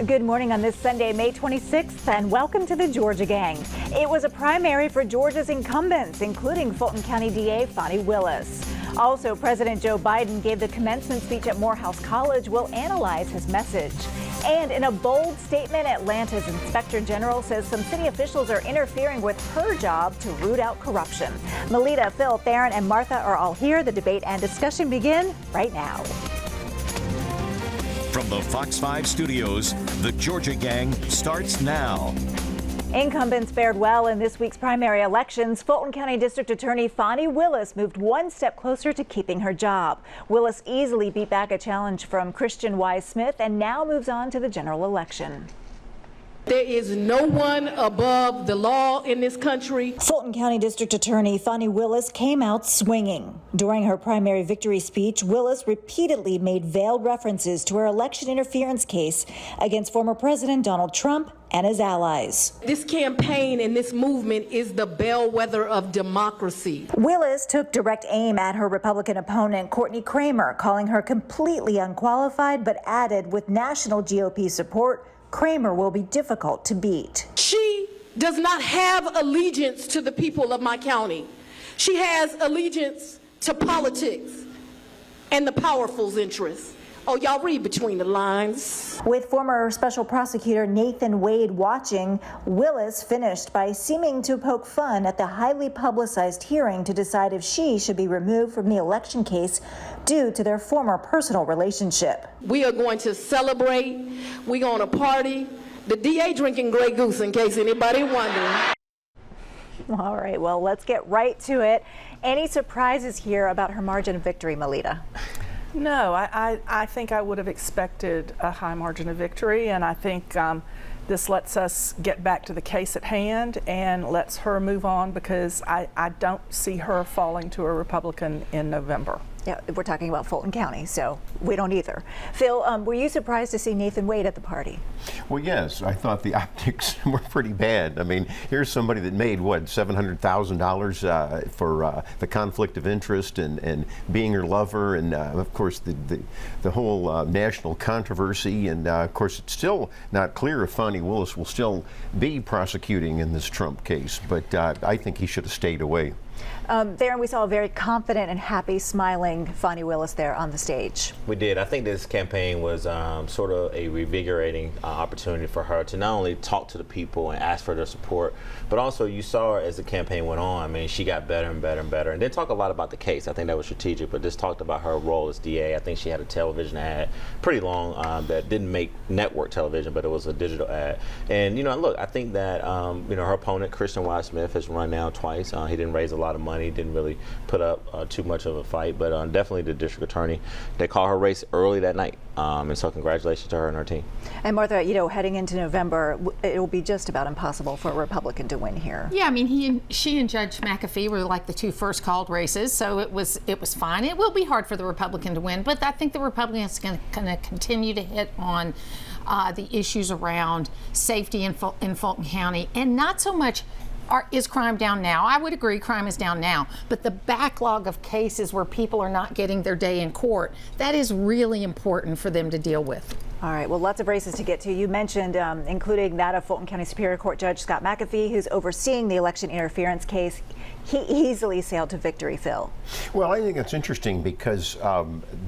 Good morning on this Sunday, May 26th, and welcome to the Georgia Gang. It was a primary for Georgia's incumbents, including Fulton County DA Fani Willis. Also, President Joe Biden gave the commencement speech at Morehouse College. We'll analyze his message. And in a bold statement, Atlanta's Inspector General says some city officials are interfering with her job to root out corruption. Melita, Phil, Theron, and Martha are all here. The debate and discussion begin right now. From the Fox 5 studios, the Georgia Gang starts now. Incumbents fared well in this week's primary elections. Fulton County District Attorney Fani Willis moved one step closer to keeping her job. Willis easily beat back a challenge from Christian Wise Smith and now moves on to the general election. There is no one above the law in this country. Fulton County District Attorney Fani Willis came out swinging. During her primary victory speech, Willis repeatedly made veiled references to her election interference case against former President Donald Trump and his allies. This campaign and this movement is the bellwether of democracy. Willis took direct aim at her Republican opponent, Courtney Kramer, calling her completely unqualified, but added with national GOP support, Kramer will be difficult to beat. She does not have allegiance to the people of my county. She has allegiance to politics and the powerful's interests. Oh, y'all read between the lines. With former special prosecutor Nathan Wade watching, Willis finished by seeming to poke fun at the highly publicized hearing to decide if she should be removed from the election case due to their former personal relationship. We are going to celebrate. We're going to party. The DA drinking Grey Goose, in case anybody wondering. All right, well, let's get right to it. Any surprises here about her margin of victory, Melita? No, I think I would have expected a high margin of victory, and I think this lets us get back to the case at hand and lets her move on because I don't see her falling to a Republican in November. Yeah, we're talking about Fulton County, so we don't either. Phil, were you surprised to see Nathan Wade at the party? Well, yes, I thought the optics were pretty bad. I mean, here's somebody that made, what, $700,000 for the conflict of interest and being her lover, and of course the whole national controversy, and of course it's still not clear if Fani Willis will still be prosecuting in this Trump case, but I think he should have stayed away. There, we saw a very confident and happy, smiling Fani Willis there on the stage. We did. I think this campaign was sort of a revigorating opportunity for her to not only talk to the people and ask for their support, but also you saw her as the campaign went on. I mean, she got better and better and better. And didn't talk a lot about the case. I think that was strategic, but just talked about her role as DA. I think she had a television ad, pretty long, that didn't make network television, but it was a digital ad. And, you know, look, I think that, you know, her opponent, Christian Wise Smith, has run now twice. He didn't raise a lot of money. Didn't really put up too much of a fight, but definitely the district attorney. They call her race early that night, and so congratulations to her and her team. And Martha, you know, heading into November, it will be just about impossible for a Republican to win here. Yeah, I mean, she and Judge McAfee were like the two first called races, so it was fine. It will be hard for the Republican to win, but I think the Republicans are going to continue to hit on the issues around safety in Fulton County, and not so much. Is crime down now? I would agree crime is down now, but the backlog of cases where people are not getting their day in court, that is really important for them to deal with. All right, well, lots of races to get to. You mentioned including that of Fulton County Superior Court Judge Scott McAfee, who's overseeing the election interference case. He easily sailed to victory, Phil. Well, I think it's interesting because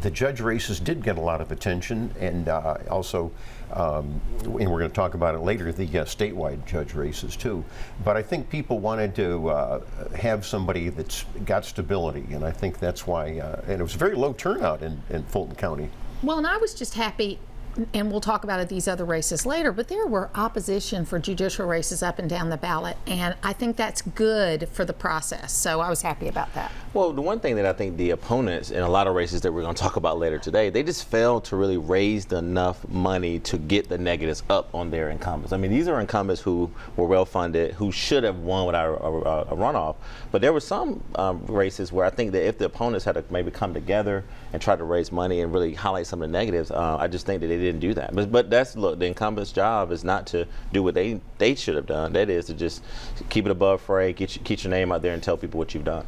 the judge races did get a lot of attention, and also, and we're going to talk about it later, the statewide judge races too. But I think people wanted to have somebody that's got stability, and I think that's why, and it was a very low turnout in Fulton County. Well, and I was just happy, and we'll talk about these other races later, but there were opposition for judicial races up and down the ballot, and I think that's good for the process, so I was happy about that. Well, the one thing that I think the opponents in a lot of races that we're going to talk about later today, they just failed to really raise enough money to get the negatives up on their incumbents. I mean, these are incumbents who were well-funded, who should have won without a runoff, but there were some races where I think that if the opponents had to maybe come together and try to raise money and really highlight some of the negatives, I just think that they didn't do that. But that's, look, the incumbent's job is not to do what they should have done. That is to just keep it above fray, get your name out there and tell people what you've done.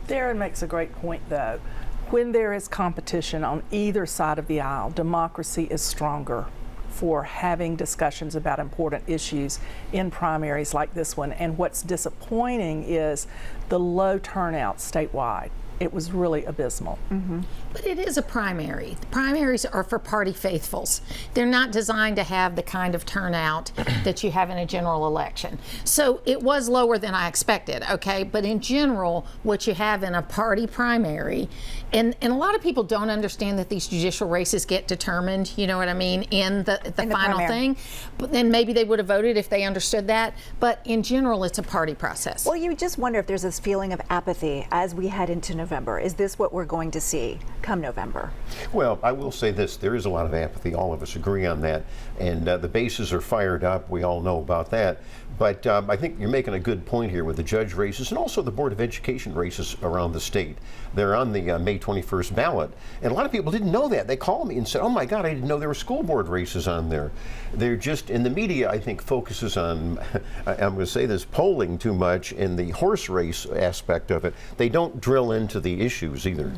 Darren makes a great point, though. When there is competition on either side of the aisle, democracy is stronger. for having discussions about important issues in primaries like this one. And what's disappointing is the low turnout statewide. It was really abysmal. But it is a primary. The primaries are for party faithfuls. They're not designed to have the kind of turnout that you have in a general election. So it was lower than I expected, okay? But in general, what you have in a party primary, and a lot of people don't understand that these judicial races get determined, you know what I mean, in the final thing. But then maybe they would have voted if they understood that. But in general, it's a party process. Well, you just wonder if there's this feeling of apathy as we head into November. Is this what we're going to see come November? Well, I will say this, there is a lot of apathy. All of us agree on that. And the bases are fired up. We all know about that. But I think you're making a good point here with the judge races and also the Board of Education races around the state. They're on the May 21st ballot. And a lot of people didn't know that. They called me and said, oh my God, I didn't know there were school board races on there. They're just, in the media, I think, focuses on, I'm going to say this, polling too much in the horse race aspect of it. They don't drill into the issues either.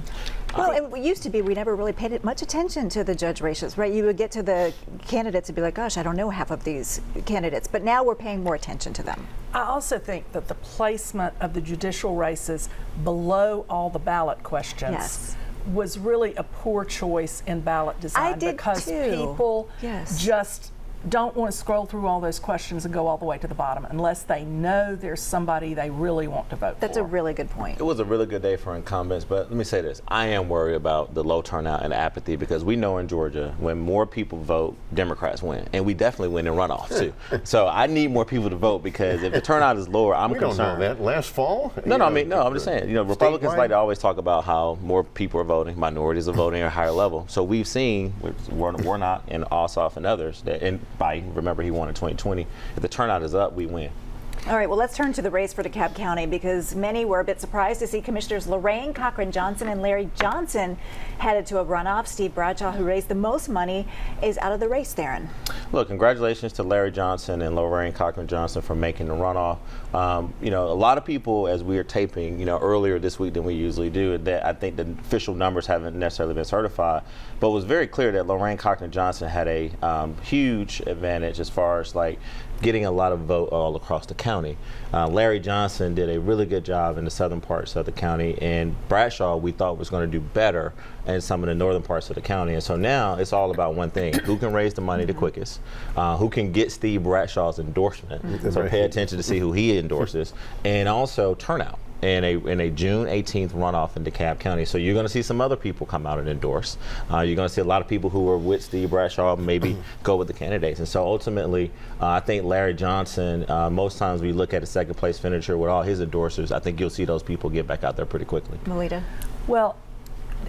Well, it used to be we never really paid much attention to the judge races, right? You would get to the candidates and be like, gosh, I don't know half of these candidates. But now we're paying more attention to them. I also think that the placement of the judicial races below all the ballot questions was really a poor choice in ballot design. I did because too. People just don't want to scroll through all those questions and go all the way to the bottom unless they know there's somebody they really want to vote for. That's a really good point. It was a really good day for incumbents, but let me say this. I am worried about the low turnout and apathy because we know in Georgia when more people vote, Democrats win. And we definitely win in runoffs, too. So I need more people to vote because if the turnout is lower, I'm concerned. We don't know that. Last fall? I'm just saying. You know, Republicans like to always talk about how more people are voting, minorities are voting at a higher level. So we've seen with Warnock and Ossoff and others, that, and Biden, remember he won in 2020, if the turnout is up, we win. All right, well, let's turn to the race for DeKalb County because many were a bit surprised to see Commissioners Lorraine Cochran-Johnson and Larry Johnson headed to a runoff. Steve Bradshaw, who raised the most money, is out of the race, Theron. Look, congratulations to Larry Johnson and Lorraine Cochran-Johnson for making the runoff. You know, a lot of people, as we are taping, you know, earlier this week than we usually do, that I think the official numbers haven't necessarily been certified, but it was very clear that Lorraine Cochran-Johnson had a huge advantage as far as like getting a lot of vote all across the county. Larry Johnson did a really good job in the southern parts of the county, and Bradshaw we thought was going to do better in some of the northern parts of the county. And so now it's all about one thing: who can raise the money the quickest, who can get Steve Bradshaw's endorsement. So pay attention to see who he endorses, and also turnout in a June 18th runoff in DeKalb County. So you're going to see some other people come out and endorse. You're going to see a lot of people who were with Steve Bradshaw maybe go with the candidates. And so ultimately, I think Larry Johnson, most times we look at a second place finisher with all his endorsers, I think you'll see those people get back out there pretty quickly. Melita? Well,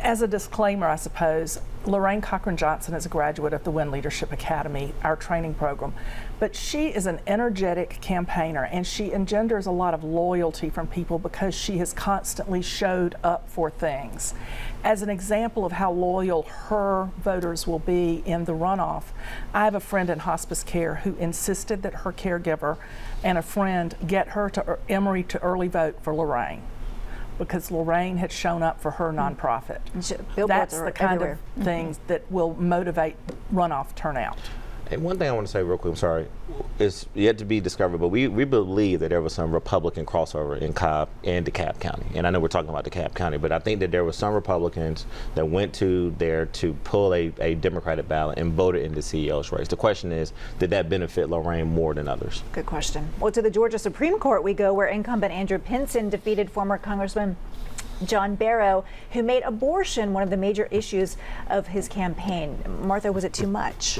as a disclaimer, I suppose, Lorraine Cochran-Johnson is a graduate of the Win Leadership Academy, our training program. But she is an energetic campaigner, and she engenders a lot of loyalty from people because she has constantly showed up for things. As an example of how loyal her voters will be in the runoff, I have a friend in hospice care who insisted that her caregiver and a friend get her to Emory to early vote for Lorraine, because Lorraine had shown up for her nonprofit. That's the kind of things that will motivate runoff turnout. And one thing I want to say real quick, I'm sorry, is yet to be discovered, but we believe that there was some Republican crossover in Cobb and DeKalb County. And I know we're talking about DeKalb County, but I think that there were some Republicans that went to there to pull a Democratic ballot and voted in the CEO's race. The question is, did that benefit Lorraine more than others? Good question. Well, to the Georgia Supreme Court we go, where incumbent Andrew Pinson defeated former Congressman John Barrow, who made abortion one of the major issues of his campaign. Martha, was it too much?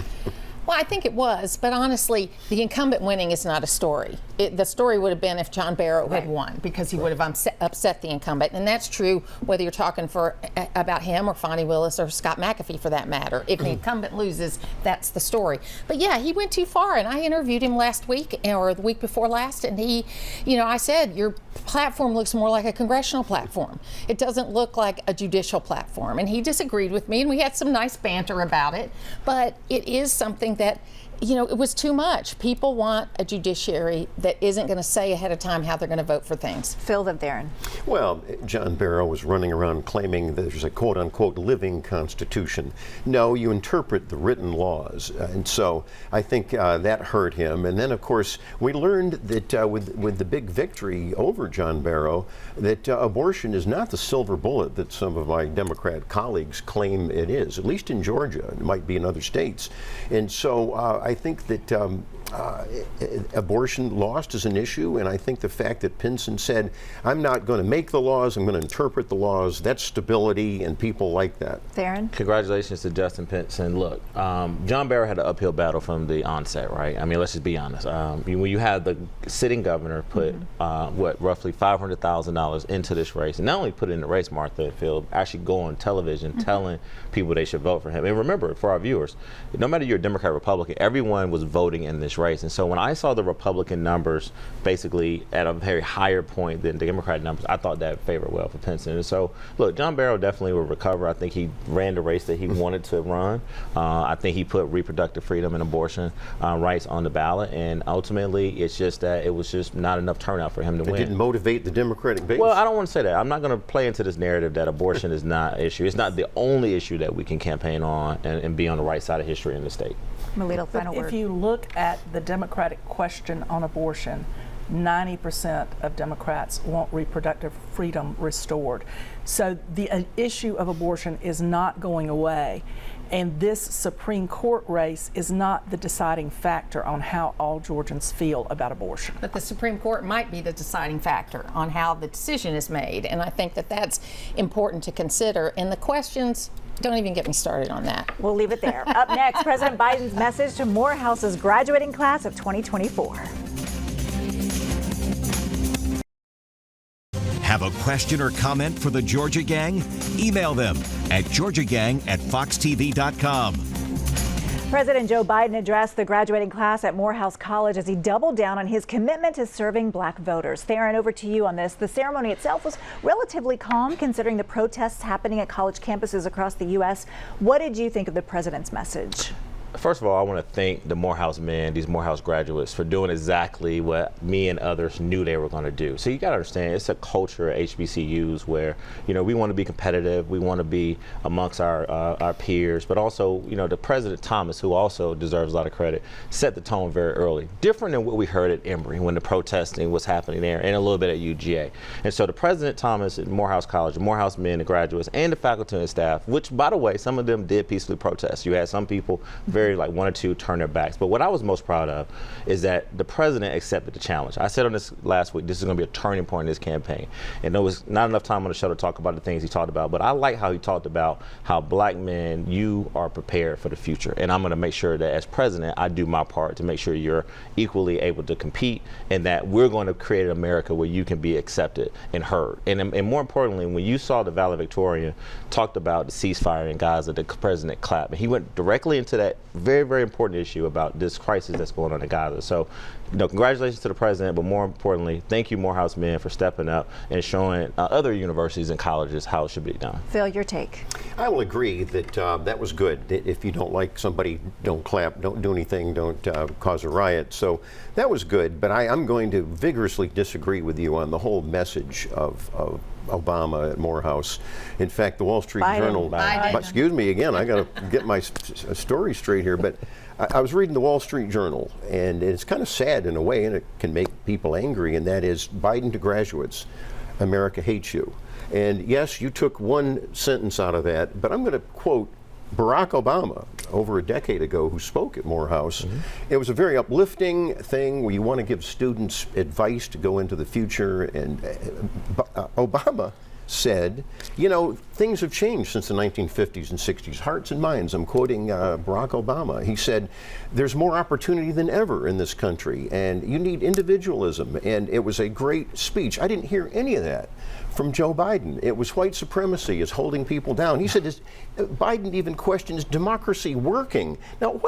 Well, I think it was, but honestly, the incumbent winning is not a story. The story would have been if John Barrow had won, because he would have upset the incumbent. And that's true whether you're talking about him or Fonnie Willis or Scott McAfee for that matter. If the incumbent loses, that's the story. But yeah, he went too far, and I interviewed him last week or the week before last, and he, you know, I said, your platform looks more like a congressional platform. It doesn't look like a judicial platform. And he disagreed with me, and we had some nice banter about it. But it is something that you know, it was too much. People want a judiciary that isn't going to say ahead of time how they're going to vote for things. Phil, then Theron. Well, John Barrow was running around claiming that there's a quote-unquote living constitution. No, you interpret the written laws, and so I think that hurt him. And then, of course, we learned that with the big victory over John Barrow, that abortion is not the silver bullet that some of my Democrat colleagues claim it is, at least in Georgia. It might be in other states. And so I think that abortion lost is an issue, and I think the fact that Pinson said, I'm not going to make the laws, I'm going to interpret the laws, that's stability, and people like that. Theron? Congratulations to Justin Pinson. Look, John Barrow had an uphill battle from the onset, right? I mean, let's just be honest. When you have the sitting governor put, roughly $500,000 into this race, and not only put it in the race, Martha and Phil, actually go on television telling people they should vote for him. And remember, for our viewers, no matter you're a Democrat or Republican, everyone was voting in this race. And so when I saw the Republican numbers basically at a very higher point than the Democrat numbers, I thought that favored well for Pinson. And so, look, John Barrow definitely will recover. I think he ran the race that he wanted to run. I think he put reproductive freedom and abortion rights on the ballot. And ultimately, it's just that it was just not enough turnout for him to win. It didn't motivate the Democratic base? Well, I don't want to say that. I'm not going to play into this narrative that abortion is not an issue. It's not the only issue that we can campaign on and be on the right side of history in the state. Melito, final But word. if you look at the Democratic question on abortion, 90% of Democrats want reproductive freedom restored. So the issue of abortion is not going away. And this Supreme Court race is not the deciding factor on how all Georgians feel about abortion. But the Supreme Court might be the deciding factor on how the decision is made. And I think that that's important to consider. And the questions, don't even get me started on that. We'll leave it there. Up next, President Biden's message to Morehouse's graduating class of 2024. Have a question or comment for the Georgia Gang? Email them at georgiagang@foxtv.com. President Joe Biden addressed the graduating class at Morehouse College as he doubled down on his commitment to serving black voters. Theron, over to you on this. The ceremony itself was relatively calm considering the protests happening at college campuses across the U.S. What did you think of the president's message? First of all, I want to thank the Morehouse men, these Morehouse graduates, for doing exactly what me and others knew they were going to do. So you got to understand, it's a culture at HBCUs where, you know, we want to be competitive, we want to be amongst our peers, but also, you know, the President Thomas, who also deserves a lot of credit, set the tone very early. Different than what we heard at Emory when the protesting was happening there, and a little bit at UGA. And so the President Thomas at Morehouse College, the Morehouse men, the graduates, and the faculty and staff, which, by the way, some of them did peacefully protest. You had some people very like one or two turn their backs. But what I was most proud of is that the president accepted the challenge. I said on this last week, this is going to be a turning point in this campaign. And there was not enough time on the show to talk about the things he talked about, but I like how he talked about how black men, you are prepared for the future. And I'm going to make sure that as president, I do my part to make sure you're equally able to compete and that we're going to create an America where you can be accepted and heard. And more importantly, when you saw the valedictorian talked about the ceasefire in Gaza, the president clapped. And he went directly into that very, very important issue about this crisis that's going on in Gaza. So, you know, congratulations to the president, but more importantly, thank you, Morehouse men, for stepping up and showing other universities and colleges how it should be done. Phil, your take. I will agree that that was good. If you don't like somebody, don't clap, don't do anything, don't cause a riot. So that was good, but I'm going to vigorously disagree with you on the whole message of Obama at Morehouse. In fact, the Wall Street Journal, excuse me again, I got to get my story straight here, but I was reading the Wall Street Journal, and it's kind of sad in a way, and it can make people angry, and that is Biden to graduates, America hates you. And yes, you took one sentence out of that, but I'm going to quote Barack Obama over a decade ago, who spoke at Morehouse. It was a very uplifting thing where you want to give students advice to go into the future, and Obama said, you know, things have changed since the 1950s and 60s, hearts and minds. I'm quoting Barack Obama. He said, there's more opportunity than ever in this country, and you need individualism. And it was a great speech. I didn't hear any of that from Joe Biden. It was white supremacy is holding people down. He said, Biden even questions democracy working. Now,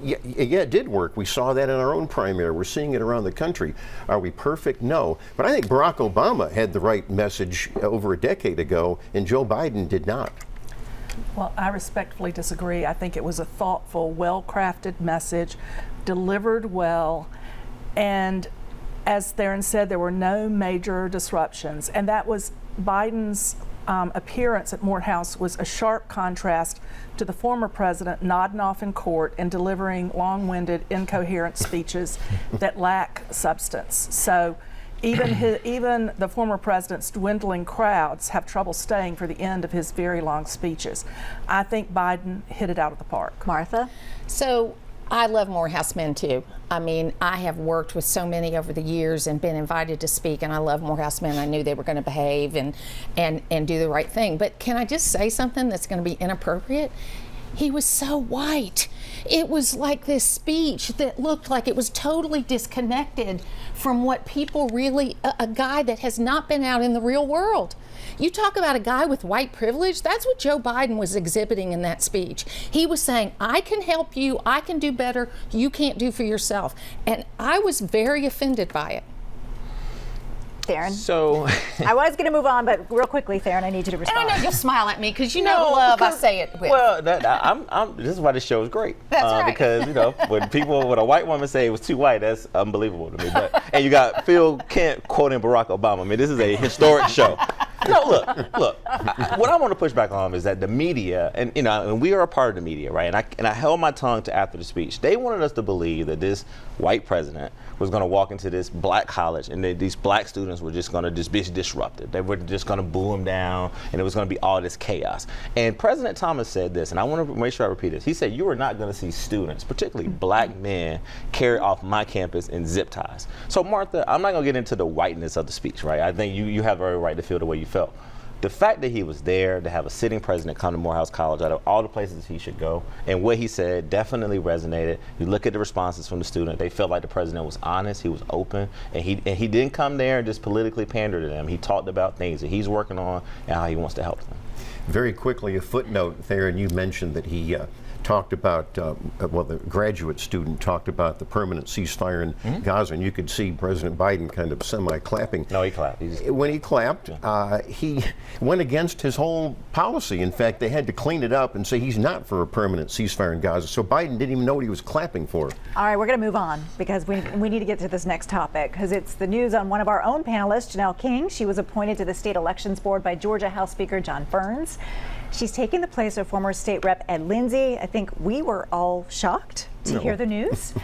yeah, it did work. We saw that in our own primary. We're seeing it around the country. Are we perfect? No. But I think Barack Obama had the right message over a decade ago, and Joe Biden did not. Well, I respectfully disagree. I think it was a thoughtful, well-crafted message, delivered well, and as Theron said, there were no major disruptions, and that was Biden's appearance at Morehouse was a sharp contrast to the former president nodding off in court and delivering long-winded, incoherent speeches that lack substance. So even the former president's dwindling crowds have trouble staying for the end of his very long speeches. I think Biden hit it out of the park. Martha? So I love Morehouse men too. I mean, I have worked with so many over the years and been invited to speak, and I love Morehouse men. I knew they were going to behave and do the right thing. But can I just say something that's going to be inappropriate? He was so white. It was like this speech that looked like it was totally disconnected from what people really, a guy that has not been out in the real world. You talk about a guy with white privilege, that's what Joe Biden was exhibiting in that speech. He was saying, I can help you, I can do better, you can't do for yourself. And I was very offended by it. Theron? So I was going to move on, but real quickly, Theron, I need you to respond. And I know you'll smile at me because you know the love I say it with. Well, this is why this show is great. That's right. Because when a white woman say it was too white, that's unbelievable to me. And you got Phil Kent quoting Barack Obama. I mean, this is a historic show. No, look. What I want to push back on is that the media, and we are a part of the media, right? And I held my tongue to after the speech. They wanted us to believe that this white president was going to walk into this black college and that these black students were just going to just be disrupted. They were just going to boo him down, and it was going to be all this chaos. And President Thomas said this, and I want to make sure I repeat this. He said, you are not going to see students, particularly black men, carry off my campus in zip ties. So, Martha, I'm not going to get into the whiteness of the speech, right? I think you have every right to feel the way you felt. The fact that he was there to have a sitting president come to Morehouse College out of all the places he should go, and what he said definitely resonated. You look at the responses from the student, they felt like the president was honest, he was open, and he didn't come there and just politically pander to them. He talked about things that he's working on and how he wants to help them. Very quickly, a footnote, Theron, you mentioned that he talked about, the graduate student talked about the permanent ceasefire in Gaza, and you could see President Biden kind of semi-clapping. No, he clapped. When he clapped, he went against his whole policy. In fact, they had to clean it up and say he's not for a permanent ceasefire in Gaza. So Biden didn't even know what he was clapping for. All right, we're going to move on because we need to get to this next topic because it's the news on one of our own panelists, Janelle King. She was appointed to the State Elections Board by Georgia House Speaker John Burns. She's taking the place of former State Rep Ed Lindsay. I think we were all shocked to hear the news.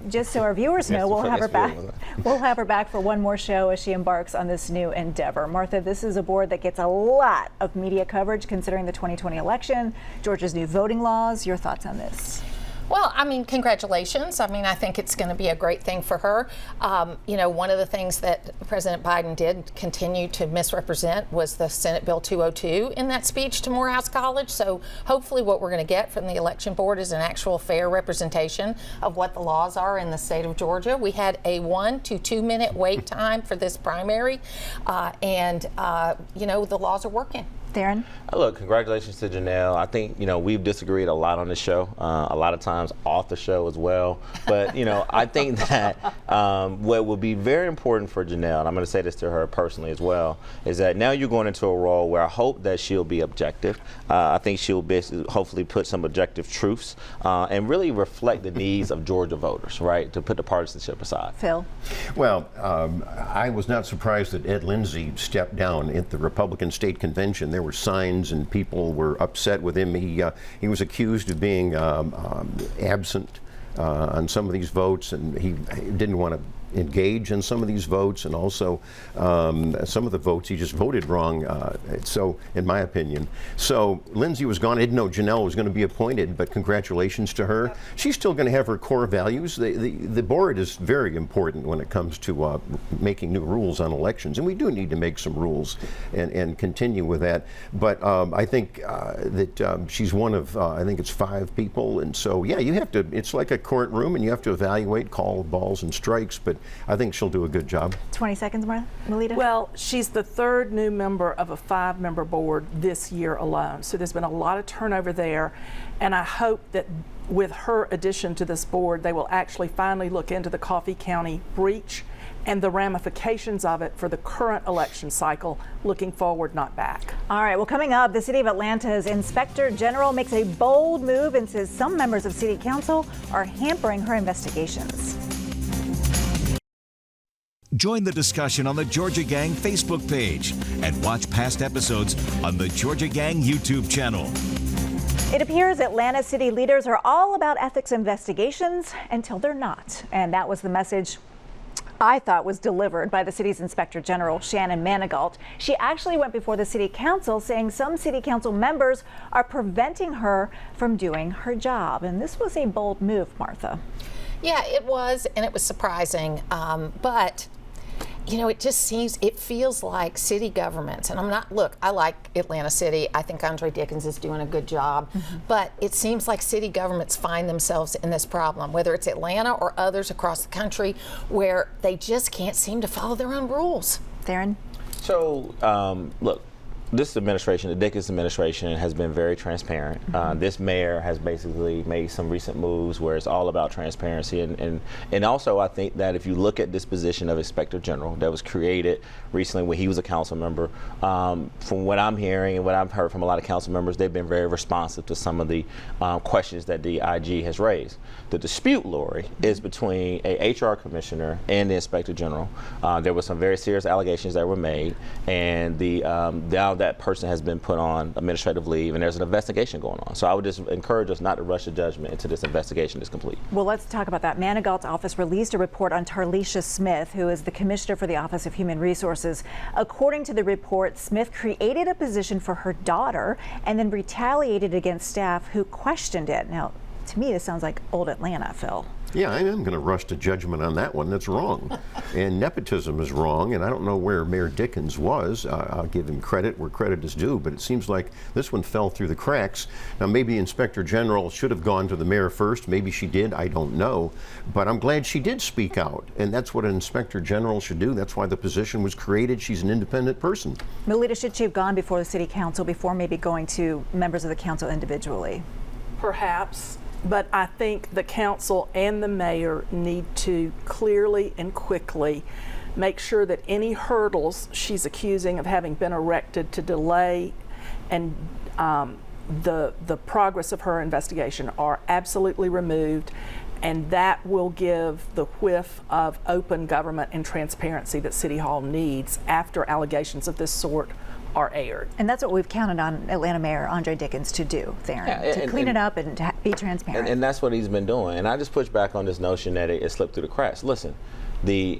Just so our viewers know, we'll have her back. We'll have her back for one more show as she embarks on this new endeavor. Martha, this is a board that gets a lot of media coverage considering the 2020 election, Georgia's new voting laws. Your thoughts on this? Well, I mean, congratulations. I mean, I think it's going to be a great thing for her. One of the things that President Biden did continue to misrepresent was the Senate Bill 202 in that speech to Morehouse College. So hopefully what we're going to get from the election board is an actual fair representation of what the laws are in the state of Georgia. We had a 1 to 2 minute wait time for this primary, and the laws are working. Theron? Look, congratulations to Janelle. I think, we've disagreed a lot on this show, a lot of times off the show as well. But, I think that what will be very important for Janelle, and I'm going to say this to her personally as well, is that now you're going into a role where I hope that she'll be objective. I think she'll hopefully put some objective truths and really reflect the needs of Georgia voters, right, to put the partisanship aside. Phil? Well, I was not surprised that Ed Lindsay stepped down at the Republican State Convention. There were signs and people were upset with him. He was accused of being absent on some of these votes, and he didn't want to engage in some of these votes, and also some of the votes he just voted wrong, so in my opinion. So Lindsay was gone. I didn't know Janelle was going to be appointed, but congratulations to her. She's still going to have her core values. The board is very important when it comes to making new rules on elections, and we do need to make some rules and continue with that. But I think that she's one of, I think it's 5 people, and so yeah, you have to, it's like a courtroom, and you have to evaluate, call balls and strikes, but but I think she'll do a good job. 20 seconds, Melita? Well, she's the third new member of a 5-member board this year alone. So there's been a lot of turnover there. And I hope that with her addition to this board, they will actually finally look into the Coffee County breach and the ramifications of it for the current election cycle, looking forward, not back. All right, well, coming up, the City of Atlanta's Inspector General makes a bold move and says some members of City Council are hampering her investigations. Join the discussion on the Georgia Gang Facebook page and watch past episodes on the Georgia Gang YouTube channel. It appears Atlanta city leaders are all about ethics investigations until they're not. And that was the message I thought was delivered by the city's Inspector General, Shannon Manigault. She actually went before the City Council saying some City Council members are preventing her from doing her job. And this was a bold move, Martha. Yeah, it was, and it was surprising. But you know, it feels like city governments, and I like Atlanta City. I think Andre Dickens is doing a good job, but it seems like city governments find themselves in this problem, whether it's Atlanta or others across the country, where they just can't seem to follow their own rules. Theron? So, look, this administration, the Dickens administration, has been very transparent. This mayor has basically made some recent moves where it's all about transparency. And also, I think that if you look at this position of Inspector General that was created recently when he was a council member, from what I'm hearing and what I've heard from a lot of council members, they've been very responsive to some of the questions that the IG has raised. The dispute, Lori, is between a HR commissioner and the Inspector General. There were some very serious allegations that were made, and now that person has been put on administrative leave, and there's an investigation going on. So I would just encourage us not to rush a judgment until this investigation is complete. Well, let's talk about that. Manigault's office released a report on Tarlisha Smith, who is the commissioner for the Office of Human Resources. According to the report, Smith created a position for her daughter and then retaliated against staff who questioned it. Now, to me, this sounds like old Atlanta, Phil. Yeah, I am going to rush to judgment on that one. That's wrong. And nepotism is wrong, and I don't know where Mayor Dickens was. I'll give him credit where credit is due, but it seems like this one fell through the cracks. Now, maybe Inspector General should have gone to the mayor first. Maybe she did. I don't know. But I'm glad she did speak out, and that's what an Inspector General should do. That's why the position was created. She's an independent person. Melita, should she have gone before the City Council before maybe going to members of the council individually? Perhaps. But I think the council and the mayor need to clearly and quickly make sure that any hurdles she's accusing of having been erected to delay and the progress of her investigation are absolutely removed, and that will give the whiff of open government and transparency that City Hall needs after allegations of this sort are aired. And that's what we've counted on Atlanta Mayor Andre Dickens to do, Theron, to clean it up and to be transparent. And that's what he's been doing. And I just push back on this notion that it slipped through the cracks. Listen, the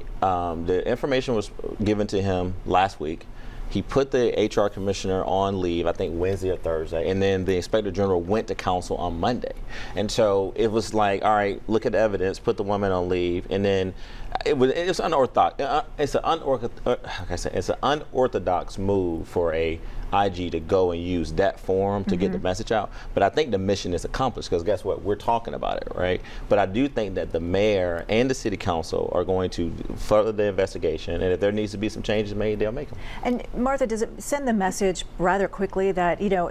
information was given to him last week. He put the HR commissioner on leave, I think Wednesday or Thursday, and then the Inspector General went to council on Monday. And so it was like, all right, look at the evidence, put the woman on leave, and then it's unorthodox. It's an unorthodox move for a IG to go and use that forum to get the message out. But I think the mission is accomplished, because guess what? We're talking about it, right? But I do think that the mayor and the city council are going to further the investigation, and if there needs to be some changes made, they'll make them. And Martha, does it send the message rather quickly that, you know,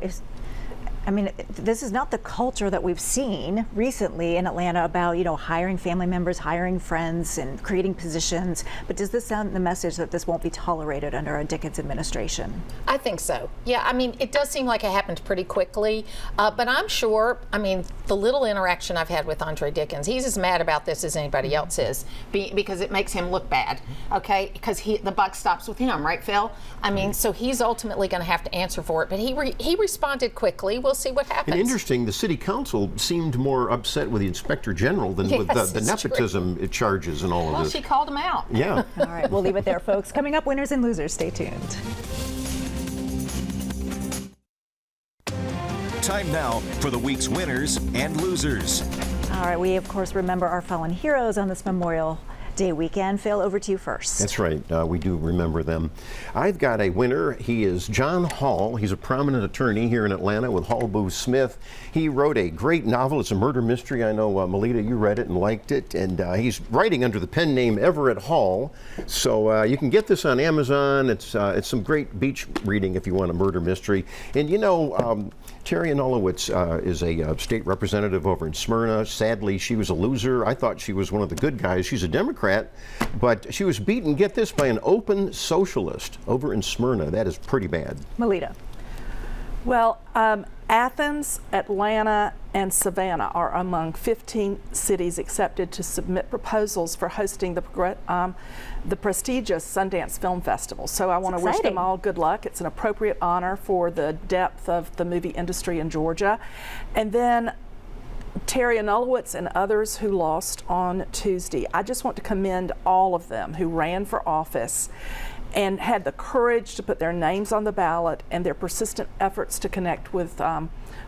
this is not the culture that we've seen recently in Atlanta about, you know, hiring family members, hiring friends, and creating positions. But does this send the message that this won't be tolerated under a Dickens administration? I think so. Yeah, I mean, it does seem like it happened pretty quickly. But I'm sure, I mean, the little interaction I've had with Andre Dickens, he's as mad about this as anybody else is, because it makes him look bad, okay? Because the buck stops with him, right, Phil? I mean, so he's ultimately going to have to answer for it. But he responded quickly. We'll see what happens. And interesting, the city council seemed more upset with the Inspector General than with the nepotism charges and all of this. Well, she called him out. Yeah. All right, we'll leave it there, folks. Coming up, winners and losers. Stay tuned. Time now for the week's winners and losers. All right, we of course remember our fallen heroes on this Memorial Day weekend. Phil, over to you first. That's right. We do remember them. I've got a winner. He is John Hall. He's a prominent attorney here in Atlanta with Hall Booth Smith. He wrote a great novel. It's a murder mystery. I know, Melita, you read it and liked it. And he's writing under the pen name Everett Hall. So you can get this on Amazon. It's some great beach reading if you want a murder mystery. And you know, Terry Anulowicz is a state representative over in Smyrna. Sadly, she was a loser. I thought she was one of the good guys. She's a Democrat, but she was beaten, get this, by an open socialist over in Smyrna. That is pretty bad. Melita. Well, Athens, Atlanta, and Savannah are among 15 cities accepted to submit proposals for hosting the prestigious Sundance Film Festival. So I want to wish them all good luck. It's an appropriate honor for the depth of the movie industry in Georgia. And then Terry Anulowicz and others who lost on Tuesday. I just want to commend all of them who ran for office and had the courage to put their names on the ballot and their persistent efforts to connect with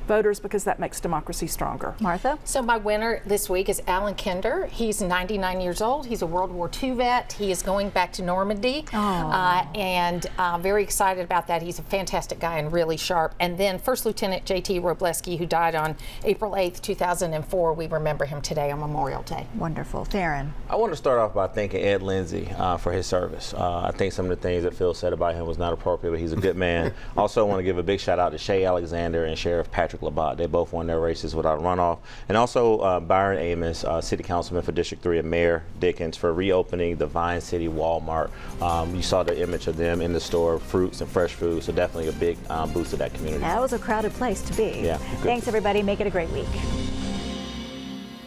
voters, because that makes democracy stronger. Martha? So my winner this week is Alan Kinder. He's 99 years old. He's a World War II vet. He is going back to Normandy, and very excited about that. He's a fantastic guy and really sharp. And then First Lieutenant J.T. Robleski, who died on April 8th, 2004. We remember him today on Memorial Day. Wonderful. Theron? I want to start off by thanking Ed Lindsay for his service. I think some of the things that Phil said about him was not appropriate, but he's a good man. Also want to give a big shout out to Shay Alexander and Sheriff Patrick Labat. They both won their races without a runoff. And also Byron Amos, City Councilman for District 3, and Mayor Dickens for reopening the Vine City Walmart. You saw the image of them in the store, fruits and fresh food, so definitely a big boost to that community. That was a crowded place to be. Yeah. Thanks, everybody. Make it a great week.